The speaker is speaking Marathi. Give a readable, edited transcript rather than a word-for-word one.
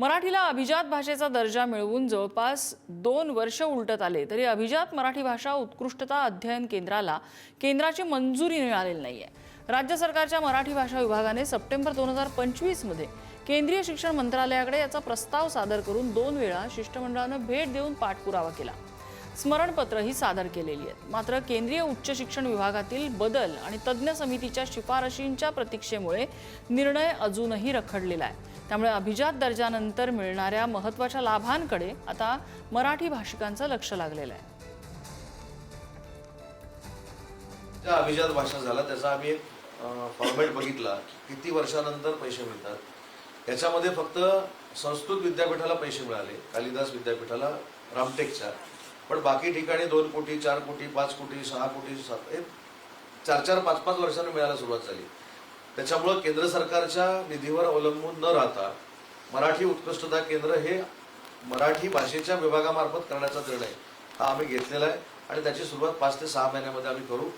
मराठीला अभिजात भाषेचा दर्जा मिळवून जवळपास 2 वर्ष उलटत आले तरी अभिजात मराठी भाषा उत्कृष्टता अध्ययन केंद्राला केंद्राची मंजुरी मिळालेली नाहीये। राज्य सरकारच्या मराठी भाषा विभागाने सप्टेंबर 2025 मध्ये केंद्रीय शिक्षण मंत्रालयाकडे याचा प्रस्ताव सादर करून 2 वेळा शिष्टमंडळाने भेट देऊन पाठपुरावा केला। स्मरणपत्रही सादर केलेली आहेत। मात्र केंद्रीय उच्च शिक्षण विभागातील बदल आणि तज्ञ समितीच्या शिफारशींच्या प्रतीक्षेमुळे निर्णय अजूनही रखडलेला आहे। त्यामुळे अभिजात दर्जानंतर मिळणाऱ्या महत्त्वाच्या लाभांकडे आता मराठी भाषिकांचं लक्ष लागलेलं आहे। त्या अभिजात भाषा झाला त्याचा आम्ही फॉर्मॅट बघितला, किती वर्षानंतर पैसे मिळतात। याच्यामध्ये फक्त संस्कृत विद्यापीठाला पैसे मिळाले, कालिदास विद्यापीठाला, रामटेकच्या, पण बाकी ठिकाणी 2 कोटी 4 कोटी 5 कोटी 6 कोटी 4 5 वर्षांनी मिळायला सुरुवात झाली। त्याच्यामुळे केंद्र सरकारच्या निधीवर अवलंबून न राहता मराठी उत्कृष्टता केंद्र हे मराठी भाषेच्या विभागामार्फत करण्याचा निर्णय हा आम्ही घेतलेला आहे आणि त्याची सुरुवात 5 ते 6 महिन्यामध्ये आम्ही करू।